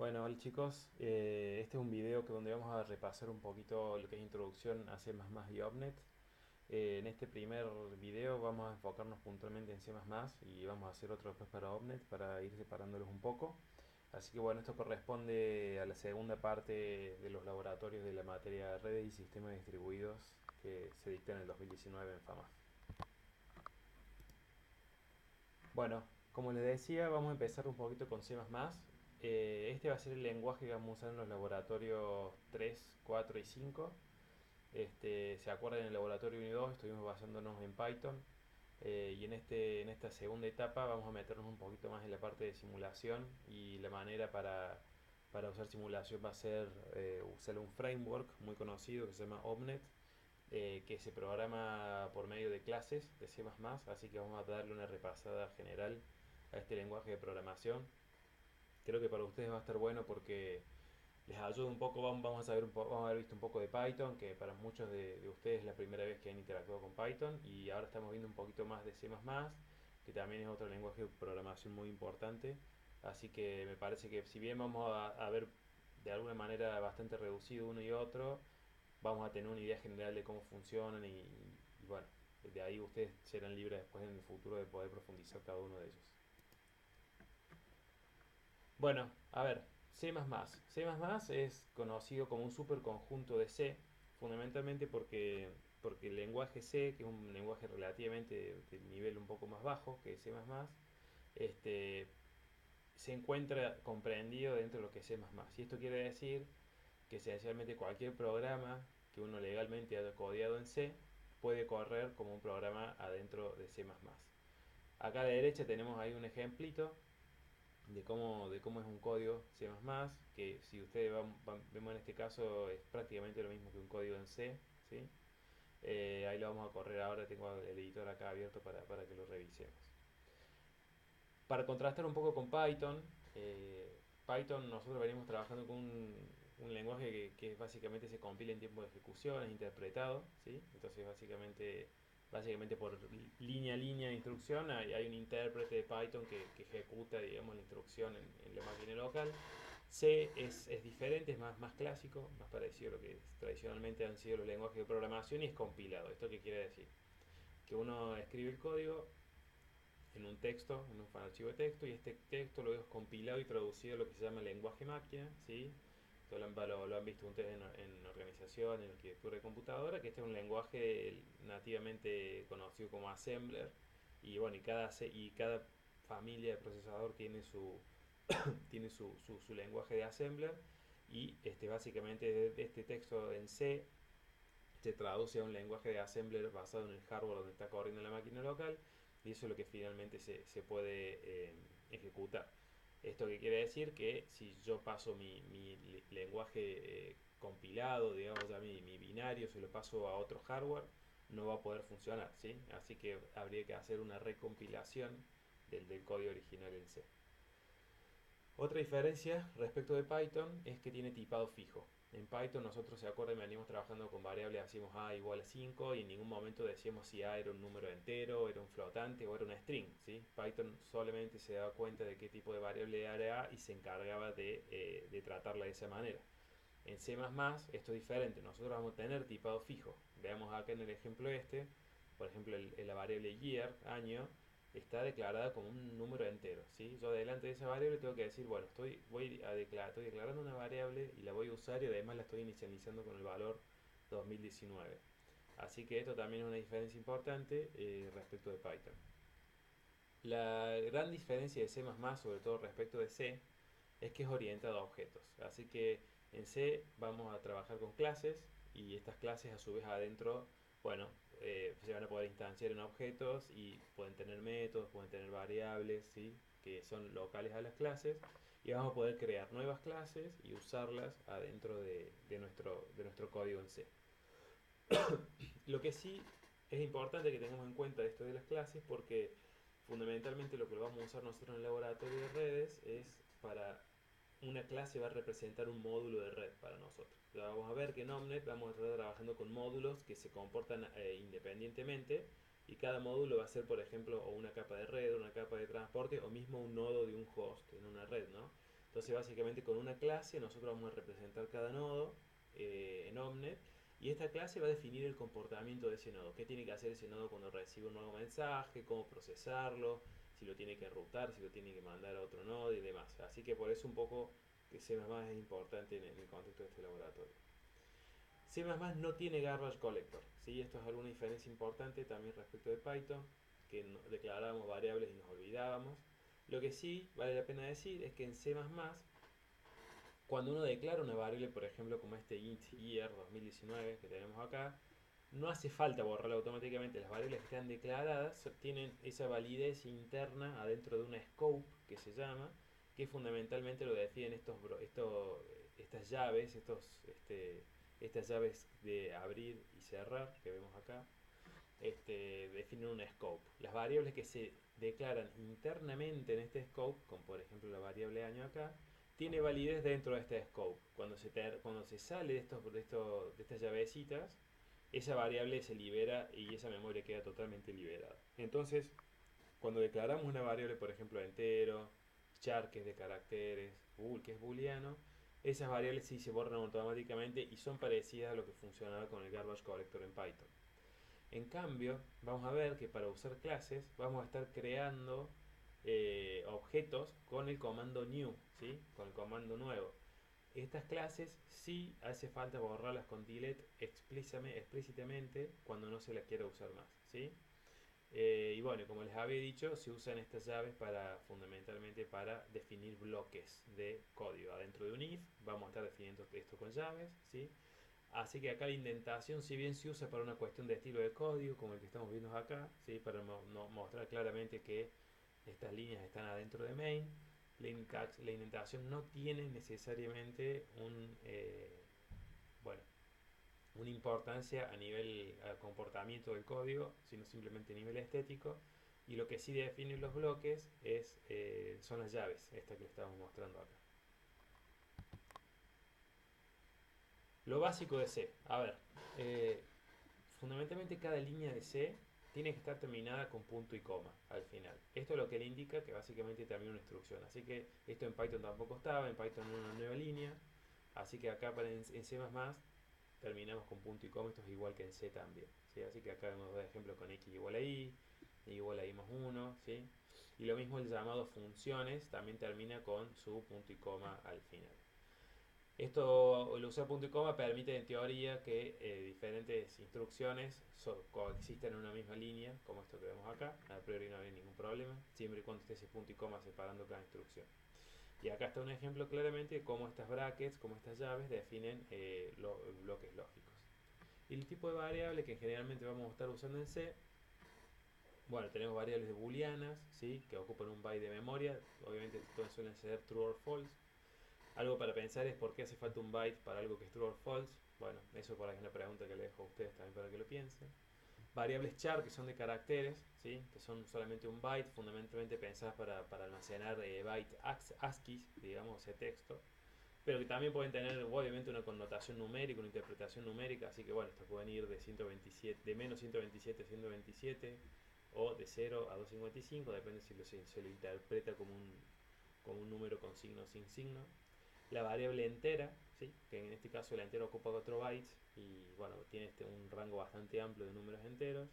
Bueno, hola chicos, este es un video donde vamos a repasar un poquito lo que es introducción a C++ y OPNET. En este primer video vamos a enfocarnos puntualmente en C++ y vamos a hacer otro después para OPNET para ir separándolos un poco. Así que bueno, esto corresponde a la segunda parte de los laboratorios de la materia redes y sistemas distribuidos que se dicta en el 2019 en FAMA. Bueno, como les decía, vamos a empezar un poquito con C++. Este va a ser el lenguaje que vamos a usar en los laboratorios 3, 4 y 5. ¿Se acuerdan? En el laboratorio 1 y 2 estuvimos basándonos en Python. Y en esta segunda etapa vamos a meternos un poquito más en la parte de simulación. Y la manera para usar simulación va a ser usar un framework muy conocido que se llama OPNET, que se programa por medio de clases de C++, así que vamos a darle una repasada general a este lenguaje de programación. Creo que para ustedes va a estar bueno porque les ayuda un poco, vamos a haber visto un poco de Python, que para muchos de ustedes es la primera vez que han interactuado con Python, y ahora estamos viendo un poquito más de C++, que también es otro lenguaje de programación muy importante. Así que me parece que si bien vamos a ver de alguna manera bastante reducido uno y otro, vamos a tener una idea general de cómo funcionan y bueno, de ahí ustedes serán libres después en el futuro de poder profundizar cada uno de ellos. Bueno, a ver, C++. C++ es conocido como un superconjunto de C, fundamentalmente porque el lenguaje C, que es un lenguaje relativamente de nivel un poco más bajo que C++, este, se encuentra comprendido dentro de lo que es C++. Y esto quiere decir que esencialmente cualquier programa que uno legalmente haya codeado en C puede correr como un programa adentro de C++. Acá a la derecha tenemos ahí un ejemplito de cómo es un código C++, que si ustedes vemos en este caso es prácticamente lo mismo que un código en C, ¿sí? Ahí lo vamos a correr ahora, tengo el editor acá abierto para que lo revisemos. Para contrastar un poco con Python, Python nosotros venimos trabajando con un lenguaje que básicamente se compila en tiempo de ejecución, es interpretado, ¿sí? Entonces básicamente por línea a línea de instrucción hay un intérprete de Python que ejecuta, digamos, la instrucción en la máquina local. C es diferente, es más clásico, más parecido a lo que tradicionalmente han sido los lenguajes de programación y es compilado. ¿Esto qué quiere decir? Que uno escribe el código en un texto, en un archivo de texto, y este texto luego es compilado y traducido a lo que se llama lenguaje máquina, ¿sí? Esto lo han visto ustedes en organización, en arquitectura de computadora, que este es un lenguaje nativamente conocido como assembler, y bueno, y cada familia de procesador tiene su lenguaje de assembler, y básicamente de este texto en C se traduce a un lenguaje de assembler basado en el hardware donde está corriendo la máquina local, y eso es lo que finalmente se puede ejecutar. Esto que quiere decir que si yo paso mi lenguaje compilado, digamos ya mi binario, se lo paso a otro hardware, no va a poder funcionar, ¿sí? Así que habría que hacer una recompilación del código original en C. Otra diferencia respecto de Python es que tiene tipado fijo. En Python nosotros, se acuerdan, venimos trabajando con variables, hacíamos a igual a 5 y en ningún momento decíamos si a era un número entero, era un flotante o era una string, ¿sí? Python solamente se daba cuenta de qué tipo de variable era a y se encargaba de tratarla de esa manera. En C++ esto es diferente, nosotros vamos a tener tipado fijo. Veamos acá en el ejemplo por ejemplo la variable year, año, está declarada como un número entero, ¿sí? Yo delante de esa variable tengo que decir, bueno, estoy declarando una variable y la voy a usar y además la estoy inicializando con el valor 2019. Así que esto también es una diferencia importante respecto de Python. La gran diferencia de C++, sobre todo respecto de C, es que es orientado a objetos. Así que en C vamos a trabajar con clases y estas clases a su vez adentro, bueno, se van a poder instanciar en objetos y pueden tener métodos, pueden tener variables, ¿sí? Que son locales a las clases y vamos a poder crear nuevas clases y usarlas adentro de nuestro código en C. Lo que sí es importante que tengamos en cuenta esto de las clases porque fundamentalmente lo que lo vamos a usar nosotros en el laboratorio de redes es para una clase va a representar un módulo de red para nosotros. Ya vamos a ver que en Omnet vamos a estar trabajando con módulos que se comportan independientemente y cada módulo va a ser, por ejemplo, o una capa de red, una capa de transporte o mismo un nodo de un host en una red, ¿no? Entonces básicamente con una clase nosotros vamos a representar cada nodo en Omnet, y esta clase va a definir el comportamiento de ese nodo. ¿Qué tiene que hacer ese nodo cuando recibe un nuevo mensaje? ¿Cómo procesarlo? Si lo tiene que routar, si lo tiene que mandar a otro nodo y demás. Así que por eso un poco que C++ es importante en el contexto de este laboratorio. C++ no tiene garbage collector, ¿sí? Esto es alguna diferencia importante también respecto de Python, que declarábamos variables y nos olvidábamos. Lo que sí vale la pena decir es que en C++, cuando uno declara una variable, por ejemplo, como este int year 2019 que tenemos acá, no hace falta borrarla automáticamente. Las variables que están declaradas tienen esa validez interna adentro de una scope que se llama, que fundamentalmente lo definen estas llaves, estas llaves de abrir y cerrar que vemos acá, definen un scope. Las variables que se declaran internamente en este scope, como por ejemplo la variable año acá, tiene validez dentro de este scope. Cuando se sale de estas llavecitas, esa variable se libera y esa memoria queda totalmente liberada. Entonces, cuando declaramos una variable, por ejemplo, entero, char, que es de caracteres, bool, que es booleano, esas variables sí se borran automáticamente y son parecidas a lo que funcionaba con el garbage collector en Python. En cambio, vamos a ver que para usar clases vamos a estar creando objetos con el comando new, ¿sí? Con el comando nuevo. Estas clases sí hace falta borrarlas con delete explícitamente cuando no se las quiera usar más, ¿sí? Y bueno, como les había dicho, se usan estas llaves fundamentalmente para definir bloques de código. Adentro de un if vamos a estar definiendo esto con llaves, ¿sí? Así que acá la indentación, si bien se usa para una cuestión de estilo de código, como el que estamos viendo acá, ¿sí? Para mostrar claramente que estas líneas están adentro de main, la indentación no tiene necesariamente bueno, una importancia a nivel comportamiento del código, sino simplemente a nivel estético. Y lo que sí define los bloques son las llaves, esta que le estamos mostrando acá. Lo básico de C. A ver, fundamentalmente cada línea de C tiene que estar terminada con punto y coma al final. Esto es lo que le indica que básicamente termina una instrucción. Así que esto en Python tampoco estaba, en Python era una nueva línea. Así que acá en C++ terminamos con punto y coma, esto es igual que en C también, ¿sí? Así que acá vemos dos ejemplos con x igual a y igual a y más 1, ¿sí? Y lo mismo el llamado funciones también termina con su punto y coma al final. Esto, el usar punto y coma permite en teoría que diferentes instrucciones coexistan en una misma línea, como esto que vemos acá. A priori no hay ningún problema, siempre y cuando esté ese punto y coma separando cada instrucción. Y acá está un ejemplo claramente de cómo estas brackets, cómo estas llaves definen los bloques lógicos. Y el tipo de variable que generalmente vamos a estar usando en C, bueno, tenemos variables de booleanas, ¿sí? Que ocupan un byte de memoria, obviamente todas suelen ser true or false. Algo para pensar es por qué hace falta un byte para algo que es true or false. Bueno, eso por ahí es una pregunta que le dejo a ustedes también para que lo piensen. Variables char, que son de caracteres, ¿sí? Que son solamente un byte, fundamentalmente pensadas para almacenar byte ASCII, digamos, ese texto. Pero que también pueden tener obviamente una connotación numérica, una interpretación numérica, así que bueno, estos pueden ir de 127, de menos 127 a 127, o de 0 a 255, depende si se lo interpreta como un número con signo o sin signo. La variable entera, ¿sí? Que en este caso la entera ocupa 4 bytes y bueno, tiene un rango bastante amplio de números enteros.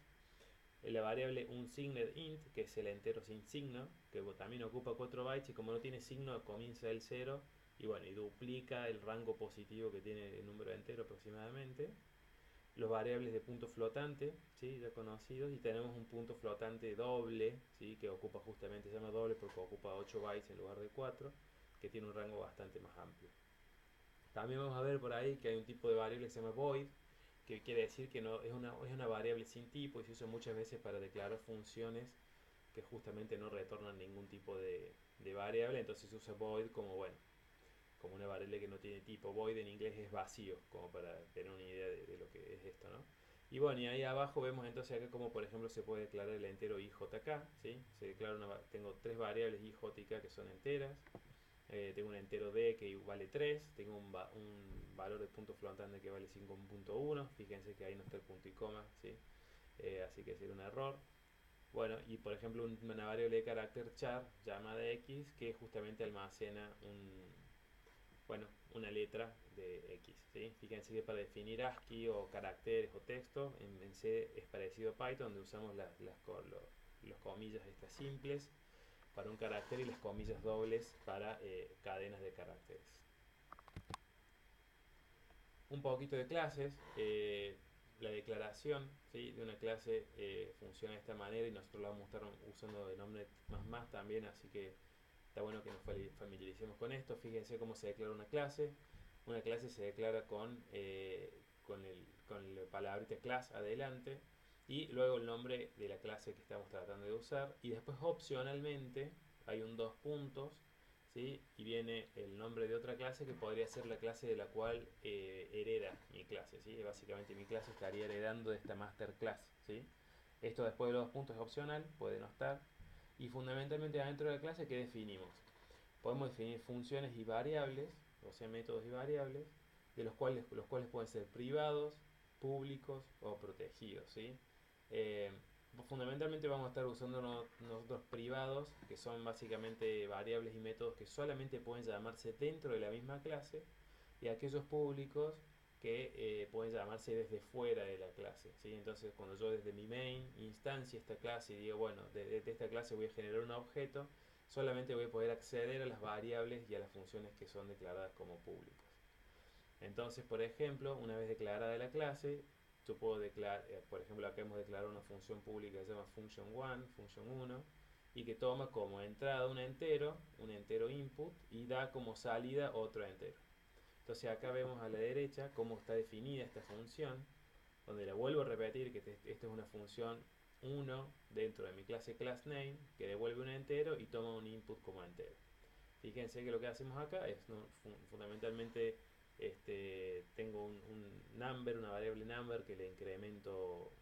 La variable unsigned int, que es el entero sin signo, que también ocupa 4 bytes y como no tiene signo comienza del 0 y bueno, y duplica el rango positivo que tiene el número entero aproximadamente. Los variables de punto flotante, ¿sí? Ya conocidos, y tenemos un punto flotante doble, ¿sí? Que ocupa justamente, se llama doble porque ocupa 8 bytes en lugar de 4, que tiene un rango bastante más amplio. También vamos a ver por ahí que hay un tipo de variable que se llama void, que quiere decir que no, es una variable sin tipo y se usa muchas veces para declarar funciones que justamente no retornan ningún tipo de variable, entonces se usa void como, bueno, como una variable que no tiene tipo. Void en inglés es vacío, como para tener una idea de lo que es esto, ¿no? Y bueno, y ahí abajo vemos entonces acá como por ejemplo se puede declarar el entero IJK, ¿sí? Se declara tengo tres variables IJ y K que son enteras. Tengo un entero D que vale 3, tengo un valor de punto flotante que vale 5.1, fíjense que ahí no está el punto y coma, ¿sí? Así que sería un error. Bueno, y por ejemplo una variable de carácter char llamada x que justamente almacena bueno, una letra de x, ¿sí? Fíjense que para definir ASCII o caracteres o texto en C es parecido a Python, donde usamos los comillas estas simples para un carácter y las comillas dobles para cadenas de caracteres. Un poquito de clases. La declaración, ¿sí?, de una clase funciona de esta manera y nosotros la vamos a estar usando de nombre más también, así que está bueno que nos familiaricemos con esto. Fíjense cómo se declara una clase. Una clase se declara con la palabrita class adelante y luego el nombre de la clase que estamos tratando de usar, y después opcionalmente hay un dos puntos, ¿sí?, y viene el nombre de otra clase que podría ser la clase de la cual hereda mi clase, ¿sí? Básicamente mi clase estaría heredando de esta master class, ¿sí? Esto después de los dos puntos es opcional, puede no estar. Y fundamentalmente dentro de la clase, ¿qué definimos? Podemos definir funciones y variables, o sea, métodos y variables, de los cuales pueden ser privados, públicos o protegidos, ¿sí? Eh, Fundamentalmente vamos a estar usando nosotros privados, que son básicamente variables y métodos que solamente pueden llamarse dentro de la misma clase, y aquellos públicos que pueden llamarse desde fuera de la clase, ¿sí? Entonces, cuando yo desde mi main instancia esta clase y digo, bueno, de esta clase voy a generar un objeto, solamente voy a poder acceder a las variables y a las funciones que son declaradas como públicas. Entonces, por ejemplo, una vez declarada la clase, yo puedo declarar, por ejemplo, acá hemos declarado una función pública que se llama function1, function1, y que toma como entrada un entero input, y da como salida otro entero. Entonces acá vemos a la derecha cómo está definida esta función, donde la vuelvo a repetir que esta es una función 1 dentro de mi clase className, que devuelve un entero y toma un input como entero. Fíjense que lo que hacemos acá es, ¿no?, fundamentalmente tengo un number, una variable number que le incremento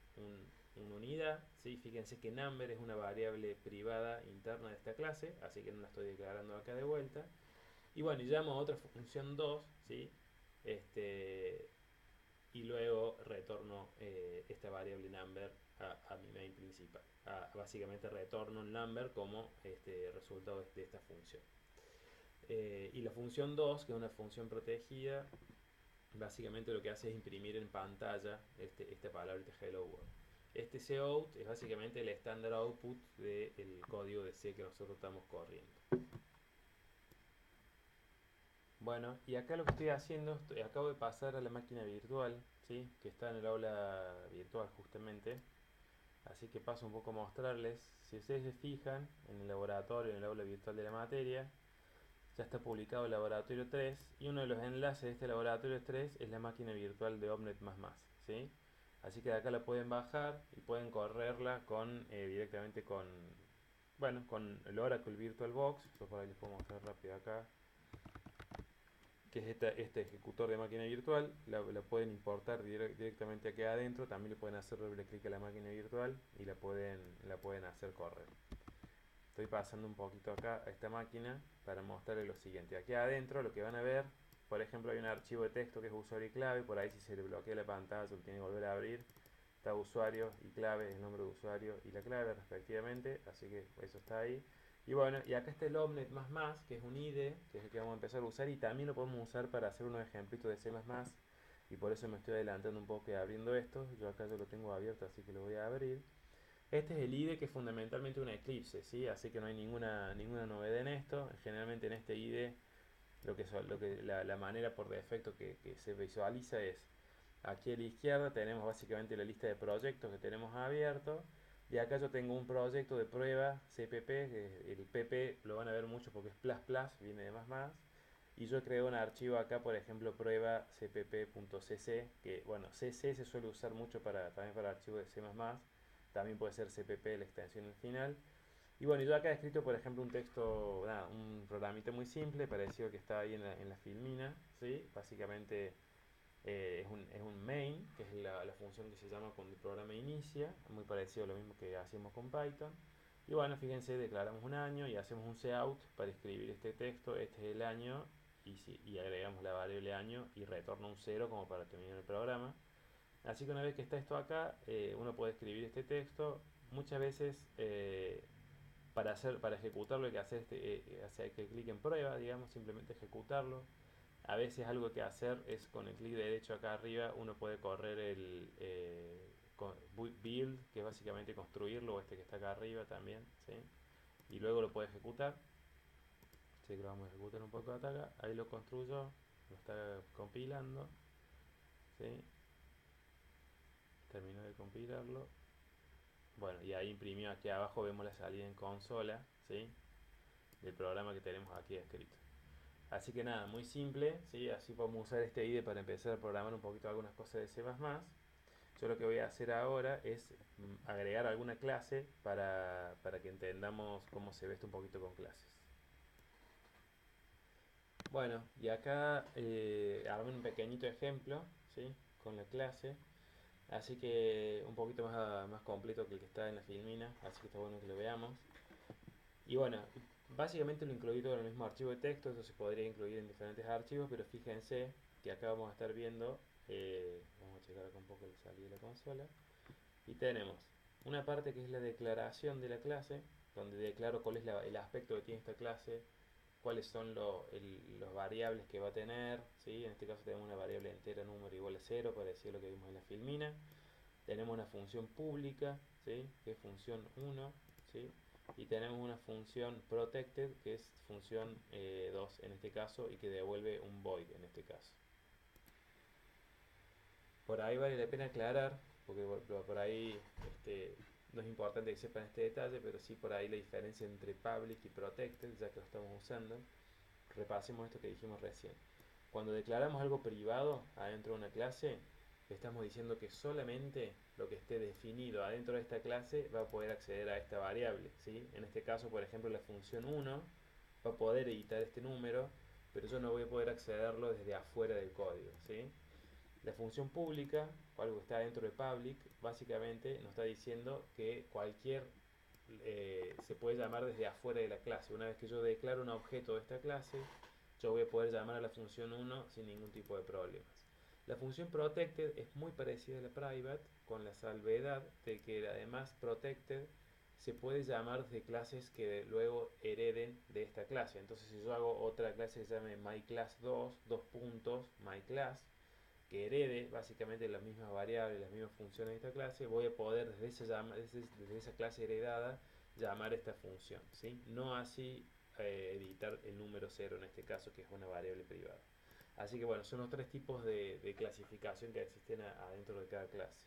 una unidad, ¿sí? Fíjense que number es una variable privada interna de esta clase, así que no la estoy declarando acá de vuelta. Y bueno, y llamo a otra función 2, ¿sí? Y luego retorno esta variable number a mi main principal. Básicamente retorno el number como resultado de esta función. Y la función 2, que es una función protegida, básicamente lo que hace es imprimir en pantalla esta palabra hello world. Este cout es básicamente el estándar output del código de C que nosotros estamos corriendo. Bueno, y acá lo que estoy haciendo, acabo de pasar a la máquina virtual, ¿sí?, que está en el aula virtual justamente. Así que paso un poco a mostrarles. Si ustedes se fijan en el laboratorio, en el aula virtual de la materia, ya está publicado el laboratorio 3, y uno de los enlaces de este laboratorio 3 es la máquina virtual de OPNET++, ¿sí? Así que de acá la pueden bajar y pueden correrla directamente bueno, con el Oracle VirtualBox. Yo por ahí les puedo mostrar rápido acá, que es este ejecutor de máquina virtual. La pueden importar directamente aquí adentro. También le pueden hacer doble clic a la máquina virtual y la pueden hacer correr. Estoy pasando un poquito acá a esta máquina para mostrarles lo siguiente. Aquí adentro lo que van a ver, por ejemplo, hay un archivo de texto que es usuario y clave. Por ahí, si se le bloquea la pantalla, lo tiene que volver a abrir. Está usuario y clave, el nombre de usuario y la clave respectivamente, así que eso está ahí. Y bueno, y acá está el Omnet++, que es un IDE, que es el que vamos a empezar a usar, y también lo podemos usar para hacer unos ejemplitos de C++, y por eso me estoy adelantando un poco y abriendo esto. Yo acá lo tengo abierto, así que lo voy a abrir. Este es el IDE, que es fundamentalmente una Eclipse, ¿sí? Así que no hay ninguna novedad en esto. Generalmente en este IDE la manera por defecto que se visualiza es: aquí a la izquierda tenemos básicamente la lista de proyectos que tenemos abierto, y acá yo tengo un proyecto de prueba CPP, que el PP lo van a ver mucho porque es plus plus, viene de más, y yo creo un archivo acá, por ejemplo, prueba cpp.cc, que bueno, cc se suele usar mucho también para archivos de C++, también puede ser cpp la extensión al final. Y bueno, yo acá he escrito, por ejemplo, un texto, nada, un programita muy simple, parecido que está ahí en la filmina, ¿sí? Básicamente es un main, que es la función que se llama cuando el programa inicia, muy parecido a lo mismo que hacemos con Python. Y bueno, fíjense, declaramos un año y hacemos un cout para escribir este texto. Este es el año, y agregamos la variable año y retorna un 0 como para terminar el programa. Así que una vez que está esto acá, uno puede escribir este texto, muchas veces para ejecutarlo hay que hacer hacer que clic en prueba, digamos, simplemente ejecutarlo. A veces algo que hacer es con el clic derecho acá arriba uno puede correr el build, que es básicamente construirlo, o este que está acá arriba también, ¿sí? Y luego lo puede ejecutar. Así que lo vamos a ejecutar un poco hasta acá. Ahí lo construyo, lo está compilando, ¿sí? Terminó de compilarlo. Bueno, y ahí imprimió aquí abajo, vemos la salida en consola, ¿sí? Del programa que tenemos aquí escrito. Así que nada, muy simple, ¿sí? Así podemos usar este IDE para empezar a programar un poquito algunas cosas de C++. Yo lo que voy a hacer ahora es agregar alguna clase para que entendamos cómo se ve esto un poquito con clases. Bueno, y acá armé un pequeñito ejemplo, ¿sí? Con la clase. Así que un poquito más completo que el que está en la filmina, así que está bueno que lo veamos. Y bueno, básicamente lo incluí todo en el mismo archivo de texto, eso se podría incluir en diferentes archivos, pero fíjense que acá vamos a estar viendo, vamos a checar acá un poco la salida de la consola, y tenemos una parte que es la declaración de la clase, donde declaro cuál es el aspecto que tiene esta clase, cuáles son los variables que va a tener, ¿sí? En este caso tenemos una variable entera número igual a 0, para decir lo que vimos en la filmina. Tenemos una función pública, ¿sí? Que es función 1, ¿sí? Y tenemos una función protected, que es función 2 en este caso, y que devuelve un void en este caso. Por ahí vale la pena aclarar, porque por ahí no es importante que sepan este detalle, pero sí por ahí la diferencia entre public y protected, ya que lo estamos usando. Repasemos esto que dijimos recién. Cuando declaramos algo privado adentro de una clase, estamos diciendo que solamente lo que esté definido adentro de esta clase va a poder acceder a esta variable, ¿sí? En este caso, por ejemplo, la función 1 va a poder editar este número, pero yo no voy a poder accederlo desde afuera del código, ¿sí? La función pública, o algo que está dentro de public, básicamente nos está diciendo que cualquier se puede llamar desde afuera de la clase. Una vez que yo declaro un objeto de esta clase, yo voy a poder llamar a la función 1 sin ningún tipo de problemas. La función protected es muy parecida a la private, con la salvedad de que además protected se puede llamar desde clases que luego hereden de esta clase. Entonces si yo hago otra clase que se llame myClass2, myClass, que herede básicamente las mismas variables, las mismas funciones de esta clase, voy a poder desde esa clase heredada llamar esta función, ¿sí? No así editar el número 0 en este caso, que es una variable privada. Así que bueno, son los tres tipos de clasificación que existen adentro de cada clase.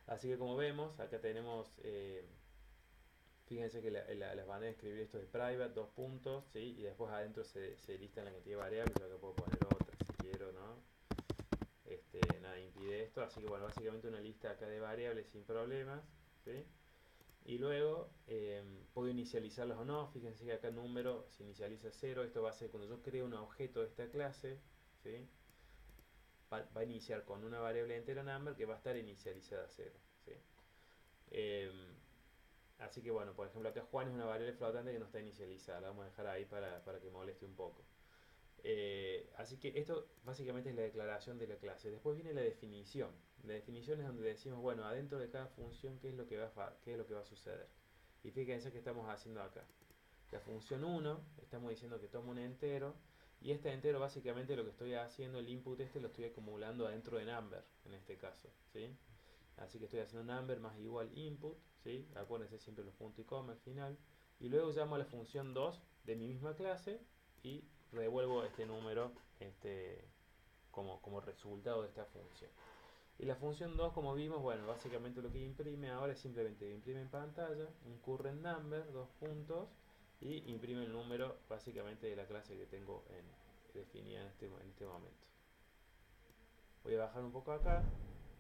Así que como vemos, acá tenemos, fíjense que las maneras de escribir esto es private, dos puntos, ¿sí? Y después adentro se listan la cantidad de variables, yo acá puedo poner otra si quiero, ¿no? Nada impide esto, así que bueno, básicamente una lista acá de variables sin problemas, ¿sí? Y luego puedo inicializarlos o no. Fíjense que acá número se inicializa 0, esto va a ser cuando yo creo un objeto de esta clase, ¿sí? Va a iniciar con una variable entera number que va a estar inicializada a 0, ¿sí? Eh, Así que bueno, por ejemplo acá Juan es una variable flotante que no está inicializada, la vamos a dejar ahí para que moleste un poco. Así que esto básicamente es la declaración de la clase. Después viene la definición. La definición es donde decimos, bueno, adentro de cada función, ¿qué es lo que va a suceder? Y fíjense que estamos haciendo acá. La función 1, estamos diciendo que toma un entero, y este entero básicamente lo que estoy haciendo, el input lo estoy acumulando adentro de number, en este caso, ¿sí? Así que estoy haciendo number más igual input, ¿sí? Acuérdense siempre los puntos y coma al final. Y luego llamo a la función 2 de mi misma clase y revuelvo este número como resultado de esta función. Y la función 2, como vimos, bueno, básicamente lo que imprime ahora es simplemente imprime en pantalla un current number, dos puntos, y imprime el número básicamente de la clase que tengo definida en este momento. Voy a bajar un poco acá.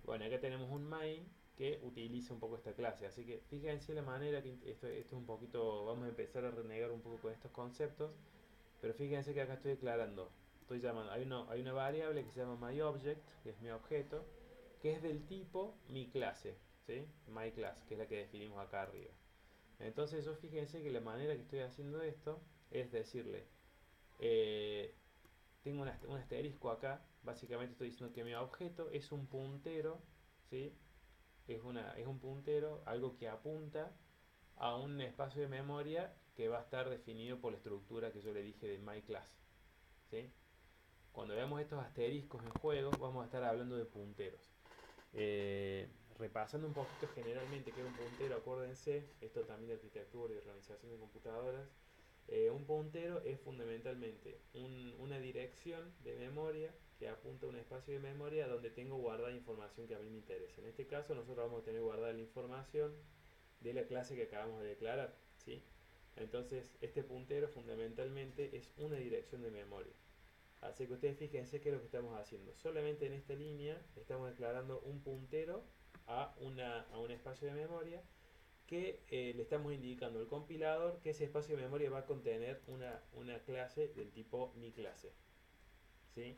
Bueno, acá tenemos un main que utiliza un poco esta clase, así que fíjense la manera que esto es un poquito, vamos a empezar a renegar un poco con estos conceptos, pero fíjense que acá estoy declarando, estoy llamando, hay una variable que se llama myObject, que es mi objeto, que es del tipo mi clase, ¿sí? MyClass, que es la que definimos acá arriba. Entonces yo fíjense que la manera que estoy haciendo esto es decirle, eh, tengo un asterisco acá, básicamente estoy diciendo que mi objeto es un puntero, ¿sí? es un puntero, algo que apunta a un espacio de memoria que va a estar definido por la estructura que yo le dije de myClass, ¿sí? Cuando veamos estos asteriscos en juego, vamos a estar hablando de punteros. Eh, Repasando un poquito generalmente qué es un puntero, acuérdense, esto también de arquitectura y organización de computadoras. Un puntero es fundamentalmente una dirección de memoria que apunta a un espacio de memoria donde tengo guardada información que a mí me interesa. En este caso nosotros vamos a tener guardada la información de la clase que acabamos de declarar, ¿sí? Entonces este puntero fundamentalmente es una dirección de memoria. Así que ustedes fíjense qué es lo que estamos haciendo. Solamente en esta línea estamos declarando un puntero a un espacio de memoria que le estamos indicando al compilador que ese espacio de memoria va a contener una clase del tipo mi clase, ¿sí?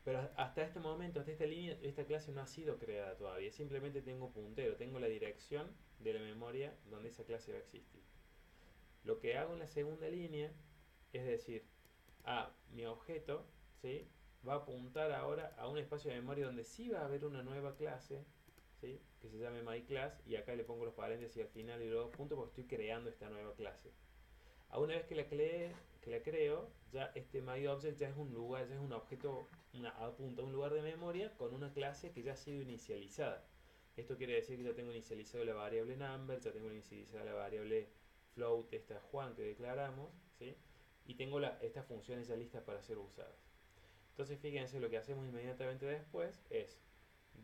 Pero hasta este momento, hasta esta línea, esta clase no ha sido creada todavía. Simplemente tengo puntero, tengo la dirección de la memoria donde esa clase va a existir. Lo que hago en la segunda línea es decir, mi objeto, ¿sí?, va a apuntar ahora a un espacio de memoria donde sí va a haber una nueva clase, ¿sí?, que se llame myClass, y acá le pongo los paréntesis al final y luego punto porque estoy creando esta nueva clase. A una vez que la creo, ya este myObject ya es un lugar, ya es un objeto, apunta a un lugar de memoria con una clase que ya ha sido inicializada. Esto quiere decir que ya tengo inicializado la variable number, ya tengo inicializada la variable float, esta Juan que declaramos, ¿sí?, y tengo estas funciones ya listas para ser usadas. Entonces fíjense, lo que hacemos inmediatamente después es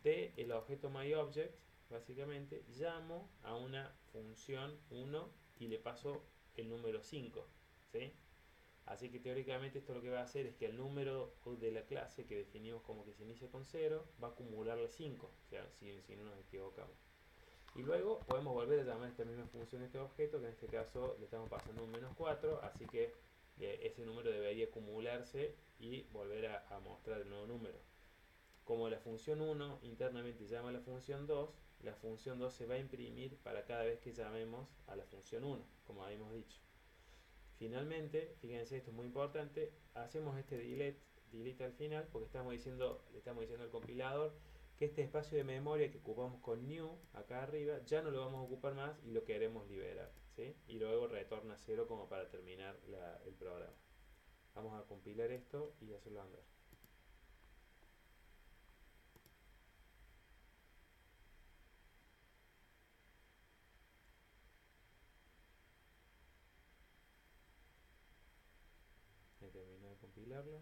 de el objeto myObject, básicamente llamo a una función 1 y le paso el número 5, ¿sí? Así que teóricamente esto lo que va a hacer es que el número de la clase que definimos como que se inicia con 0 va a acumularle 5, o sea, si no nos equivocamos. Y luego podemos volver a llamar esta misma función a este objeto, que en este caso le estamos pasando un menos 4, así que ese número debería acumularse y volver a mostrar el nuevo número. Como la función 1 internamente llama a la función 2, la función 2 se va a imprimir para cada vez que llamemos a la función 1, como habíamos dicho. Finalmente, fíjense, esto es muy importante, hacemos este delete al final porque le estamos diciendo al compilador que este espacio de memoria que ocupamos con new acá arriba ya no lo vamos a ocupar más y lo queremos liberar, ¿sí? Y luego retorna 0 como para terminar el programa. Vamos a compilar esto y hacerlo andar. He terminado de compilarlo.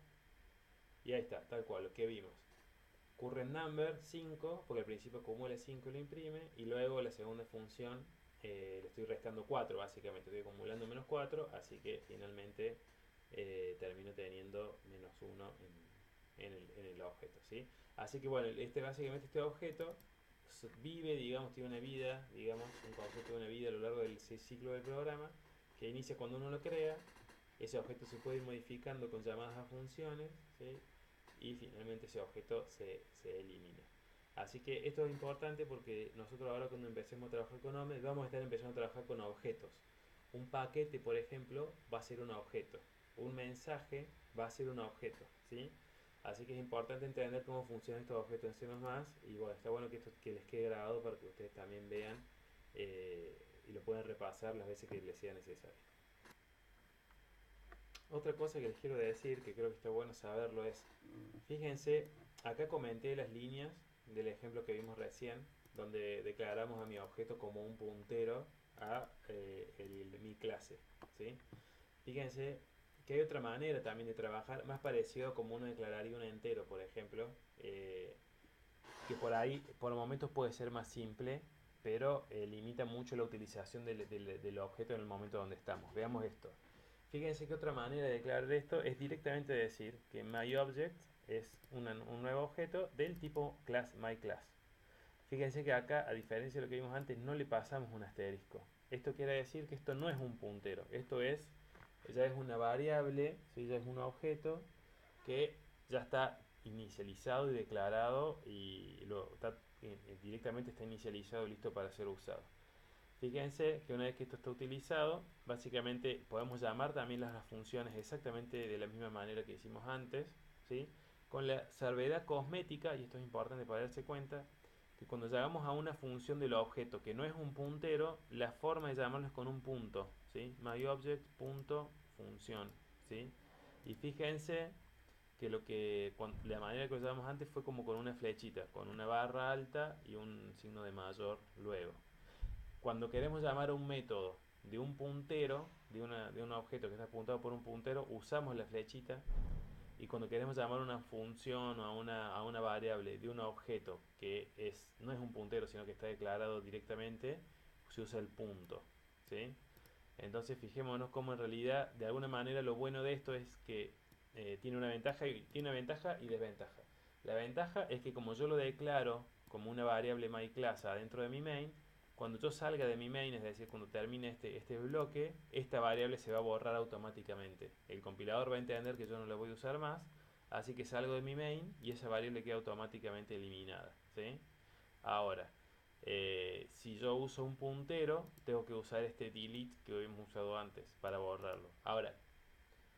Y ahí está, tal cual, lo que vimos. Current number 5, porque al principio acumula 5 y lo imprime, y luego la segunda función le estoy restando 4 básicamente, estoy acumulando menos 4, así que finalmente termino teniendo menos 1 en el objeto, ¿sí? Así que bueno, básicamente este objeto vive, digamos, tiene una vida, digamos, un concepto de una vida a lo largo del ciclo del programa, que inicia cuando uno lo crea, ese objeto se puede ir modificando con llamadas a funciones, ¿sí?, y finalmente ese objeto se elimina. Así que esto es importante porque nosotros ahora cuando empecemos a trabajar con OME vamos a estar empezando a trabajar con objetos. Un paquete, por ejemplo, va a ser un objeto. Un mensaje va a ser un objeto, ¿sí? Así que es importante entender cómo funcionan estos objetos en C++, y bueno, está bueno que esto que les quede grabado para que ustedes también vean y lo puedan repasar las veces que les sea necesario. Otra cosa que les quiero decir, que creo que está bueno saberlo, es, fíjense, acá comenté las líneas del ejemplo que vimos recién, donde declaramos a mi objeto como un puntero a mi clase, ¿sí? Fíjense que hay otra manera también de trabajar, más parecido como uno declararía un entero, por ejemplo, que por ahí, por momentos puede ser más simple, pero limita mucho la utilización del objeto en el momento donde estamos. Veamos esto. Fíjense que otra manera de declarar esto es directamente decir que myObject es un nuevo objeto del tipo class myClass. Fíjense que acá, a diferencia de lo que vimos antes, no le pasamos un asterisco. Esto quiere decir que esto no es un puntero, ya es una variable, ¿sí?, ya es un objeto que ya está inicializado y declarado y directamente está inicializado y listo para ser usado. Fíjense que una vez que esto está utilizado, básicamente podemos llamar también las funciones exactamente de la misma manera que hicimos antes, ¿sí?, con la salvedad cosmética, y esto es importante para darse cuenta, que cuando llegamos a una función del objeto que no es un puntero, la forma de llamarlo es con un punto, ¿sí? MyObject.función, ¿sí? Y fíjense que la manera que lo llamamos antes fue como con una flechita, con una barra alta y un signo de mayor luego. Cuando queremos llamar a un método de un puntero, de un objeto que está apuntado por un puntero, usamos la flechita. Y cuando queremos llamar a una función o a una variable de un objeto que no es un puntero, sino que está declarado directamente, se usa el punto, ¿sí? Entonces fijémonos cómo en realidad, de alguna manera, lo bueno de esto es que tiene una ventaja y desventaja. La ventaja es que como yo lo declaro como una variable myClass adentro de mi main, cuando yo salga de mi main, es decir, cuando termine este bloque, esta variable se va a borrar automáticamente. El compilador va a entender que yo no la voy a usar más, así que salgo de mi main y esa variable queda automáticamente eliminada, ¿sí? Ahora, si yo uso un puntero, tengo que usar este delete que habíamos usado antes para borrarlo. Ahora,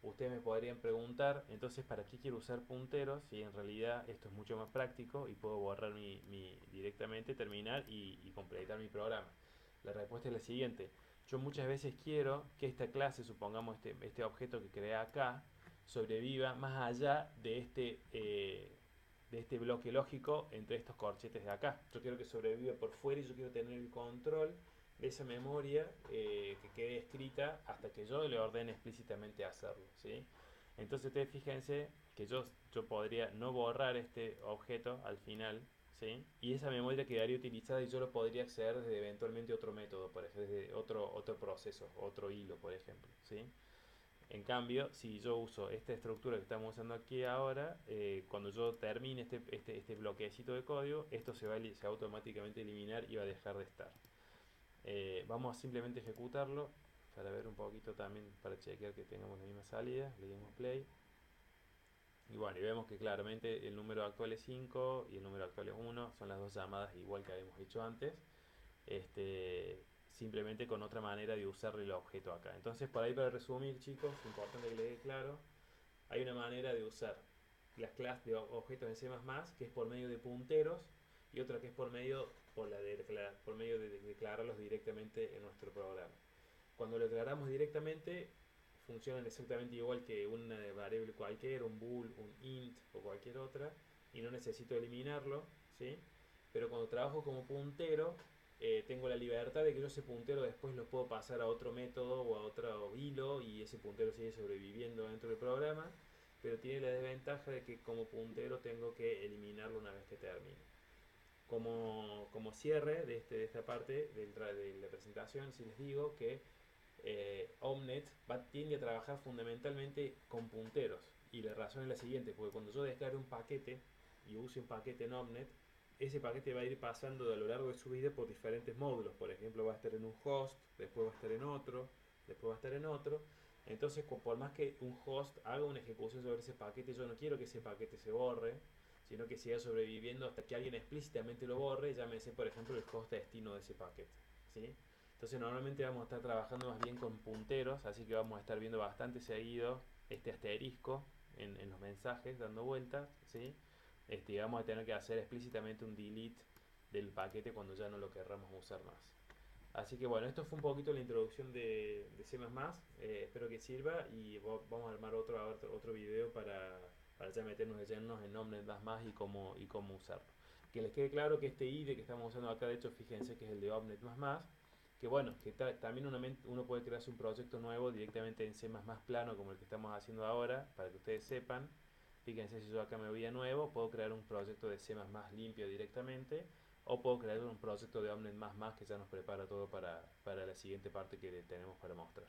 ustedes me podrían preguntar, entonces, ¿para qué quiero usar punteros? Si en realidad esto es mucho más práctico y puedo borrar directamente, terminar y completar mi programa. La respuesta es la siguiente. Yo muchas veces quiero que esta clase, supongamos este objeto que creé acá, sobreviva más allá de este bloque lógico entre estos corchetes de acá. Yo quiero que sobreviva por fuera y yo quiero tener el control de esa memoria que quede escrita hasta que yo le ordene explícitamente hacerlo, ¿sí? Entonces ustedes fíjense que yo podría no borrar este objeto al final, ¿sí? Y esa memoria quedaría utilizada y yo lo podría acceder desde eventualmente otro método, por ejemplo, desde otro proceso, otro hilo, por ejemplo, ¿sí? En cambio, si yo uso esta estructura que estamos usando aquí ahora, cuando yo termine este bloquecito de código, esto se va a automáticamente eliminar y va a dejar de estar. Vamos a simplemente ejecutarlo para ver un poquito también, para chequear que tengamos la misma salida. Le damos play. Y bueno, y vemos que claramente el número actual es 5 y el número actual es 1. Son las dos llamadas igual que habíamos hecho antes. Simplemente con otra manera de usar el objeto acá. Entonces, por ahí para resumir, chicos, importante que les quede claro, hay una manera de usar las clases de objetos en C++, que es por medio de punteros, y otra que es por medio de declararlos directamente en nuestro programa. Cuando lo declaramos directamente, funcionan exactamente igual que una variable cualquiera, un bool, un int o cualquier otra, y no necesito eliminarlo, ¿sí? Pero cuando trabajo como puntero, tengo la libertad de que yo ese puntero después lo puedo pasar a otro método o a otro hilo y ese puntero sigue sobreviviendo dentro del programa, pero tiene la desventaja de que como puntero tengo que eliminarlo una vez que termine. Como cierre de esta parte de la presentación, si les digo que Omnet tiende a trabajar fundamentalmente con punteros. Y la razón es la siguiente, porque cuando yo descargue un paquete y use un paquete en Omnet, ese paquete va a ir pasando a lo largo de su vida por diferentes módulos. Por ejemplo, va a estar en un host, después va a estar en otro, después va a estar en otro. Entonces, por más que un host haga una ejecución sobre ese paquete, yo no quiero que ese paquete se borre, sino que siga sobreviviendo hasta que alguien explícitamente lo borre, llámese por ejemplo el host destino de ese paquete, ¿sí? Entonces normalmente vamos a estar trabajando más bien con punteros, así que vamos a estar viendo bastante seguido este asterisco en los mensajes dando vueltas, ¿sí? Y vamos a tener que hacer explícitamente un delete del paquete cuando ya no lo querramos usar más. Así que bueno, esto fue un poquito la introducción de C++, espero que sirva y vamos a armar otro video para ya meternos de llenos en Omnet++ y cómo usarlo. Que les quede claro que este IDE que estamos usando acá, de hecho, fíjense que es el de Omnet++, que bueno, que también uno puede crearse un proyecto nuevo directamente en C++ plano como el que estamos haciendo ahora, para que ustedes sepan. Fíjense, si yo acá me voy a nuevo, puedo crear un proyecto de C++ limpio directamente, o puedo crear un proyecto de Omnet++ que ya nos prepara todo para la siguiente parte que tenemos para mostrar.